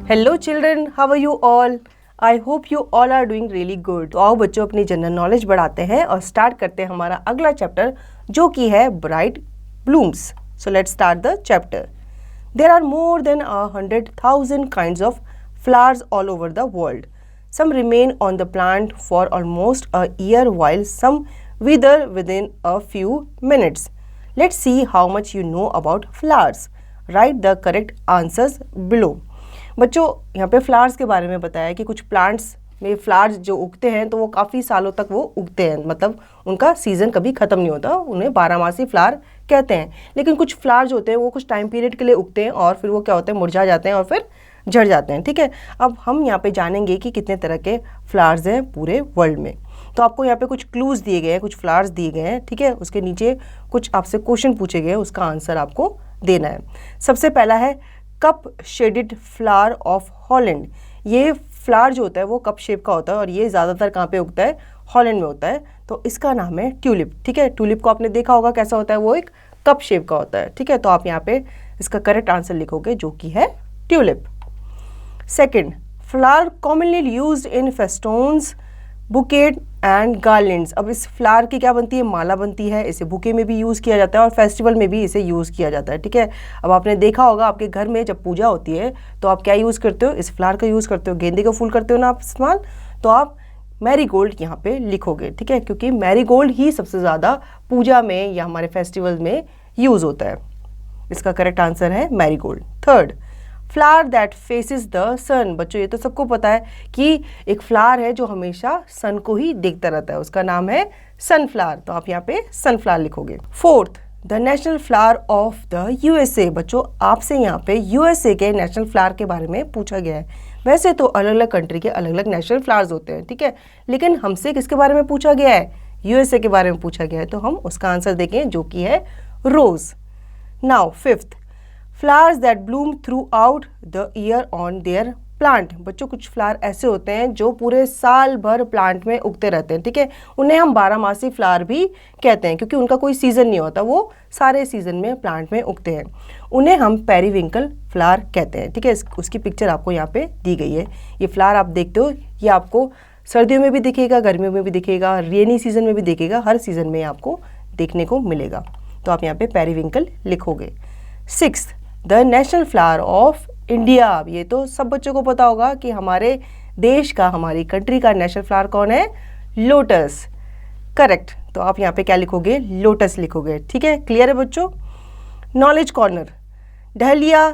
Hello children, how are you all? I hope you all are doing really good. तो आओ बच्चों, अपनी general knowledge बढ़ाते हैं और स्टार्ट करते हैं हमारा अगला चैप्टर, जो कि है bright blooms. So let's start the chapter. There are more than 100,000 kinds of flowers all over the world. Some remain on the plant for almost a year while some wither within a few minutes. Let's see how much you know about flowers. Write the correct answers below. बच्चों, यहाँ पे flowers के बारे में बताया कि कुछ plants में फ्लावर्स जो उगते हैं तो वो काफ़ी सालों तक वो उगते हैं, मतलब उनका सीज़न कभी ख़त्म नहीं होता, उन्हें 12 फ्लावर कहते हैं। लेकिन कुछ फ्लावर्स होते हैं वो कुछ टाइम पीरियड के लिए उगते हैं और फिर वो क्या होते हैं, मुरझा जाते हैं और फिर झड़ जाते हैं। ठीक है, अब हम यहाँ पे जानेंगे कि कितने तरह के फ्लावर्स हैं पूरे वर्ल्ड में। तो आपको यहाँ पे कुछ क्लूज़ दिए गए हैं, कुछ फ्लावर्स दिए गए हैं। ठीक है, उसके नीचे कुछ आपसे क्वेश्चन पूछे गए हैं, उसका आंसर आपको देना है। सबसे पहला है cup shaded flower of Holland. ये फ्लावर जो होता है वो कप शेप का होता है और ये ज़्यादातर कहाँ पे उगता है, हॉलैंड में होता है। तो इसका नाम है ट्यूलिप। ठीक है, ट्यूलिप को आपने देखा होगा कैसा होता है, वो एक कप शेप का होता है। ठीक है, तो आप यहाँ पे इसका करेक्ट आंसर लिखोगे जो कि है tulip. Second, flower commonly used in festoons, bouquet and garlands. अब इस फ्लावर की क्या बनती है, माला बनती है। इसे बुके में भी यूज़ किया जाता है और फेस्टिवल में भी इसे यूज़ किया जाता है। ठीक है, अब आपने देखा होगा आपके घर में जब पूजा होती है तो आप क्या यूज़ करते हो, इस फ्लावर का यूज़ करते हो। गेंदे का फूल करते हो ना आप इस्तेमाल, तो आप मैरीगोल्ड यहाँ पे लिखोगे। ठीक है, क्योंकि मैरीगोल्ड ही सबसे ज़्यादा पूजा में या हमारे फेस्टिवल में यूज़ होता है। इसका करेक्ट आंसर है marigold. Third, flower that faces the sun. बच्चों, ये तो सबको पता है कि एक फ्लावर है जो हमेशा सन को ही देखता रहता है, उसका नाम है सनफ्लावर। तो आप यहाँ पे सनफ्लावर लिखोगे। Fourth, the national flower of the USA. बच्चों, आपसे यहाँ पे यूएसए के नेशनल फ्लावर के बारे में पूछा गया है। वैसे तो अलग अलग कंट्री के अलग अलग नेशनल फ्लावर्स होते हैं, ठीक है, लेकिन हमसे किसके बारे में पूछा गया है, यूएसए के बारे में पूछा गया है। तो हम उसका आंसर देखें जो कि है rose. Now fifth, flowers that bloom throughout the year on their plant. बच्चों, कुछ फ्लावर ऐसे होते हैं जो पूरे साल भर प्लांट में उगते रहते हैं। ठीक है, उन्हें हम 12 फ्लावर भी कहते हैं क्योंकि उनका कोई सीज़न नहीं होता, वो सारे सीज़न में प्लांट में उगते हैं। उन्हें हम पेरीविंकल फ्लावर कहते हैं। ठीक है, उसकी पिक्चर आपको यहाँ पे दी गई है। ये फ्लावर आप देखते हो, ये आपको सर्दियों में भी दिखेगा, गर्मियों में भी दिखेगा, रेनी सीजन में भी दिखेगा, हर सीज़न में आपको देखने को मिलेगा। तो आप यहाँ पे पेरीविंकल लिखोगे। Sixth, the national flower of India. ये तो सब बच्चों को पता होगा कि हमारे देश का, हमारी कंट्री का नेशनल फ्लावर कौन है, लोटस। करेक्ट, तो आप यहाँ पे क्या लिखोगे, लोटस लिखोगे। ठीक है, क्लियर है बच्चों। Knowledge corner, dahlia,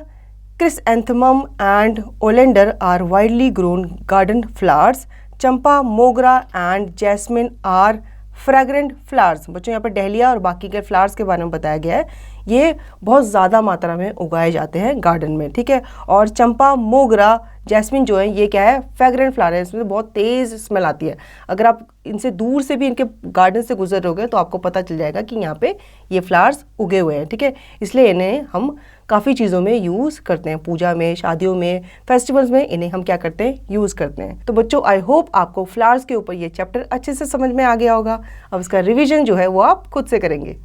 chrysanthemum and oleander are widely grown garden flowers. Champa, mogra and jasmine are fragrant flowers. बच्चों, यहाँ पर डहलिया और बाकी के फ्लावर्स के बारे में बताया गया है। ये बहुत ज़्यादा मात्रा में उगाए जाते हैं गार्डन में। ठीक है, और चंपा, मोगरा, जैस्मिन जो है ये क्या है, फ्रेग्रेंट फ्लावर है, इसमें बहुत तेज़ स्मेल आती है। अगर आप इनसे दूर से भी इनके गार्डन से गुजर रहोगे तो आपको पता चल जाएगा कि यहाँ पे ये फ्लावर्स उगे हुए हैं। ठीक है, इसलिए इन्हें हम काफ़ी चीज़ों में यूज़ करते हैं, पूजा में, शादियों में, फेस्टिवल्स में इन्हें हम क्या करते हैं, यूज़ करते हैं। तो बच्चों, आई होप आपको फ्लावर्स के ऊपर ये चैप्टर अच्छे से समझ में आ गया होगा। अब इसका रिविजन जो है वो आप खुद से करेंगे।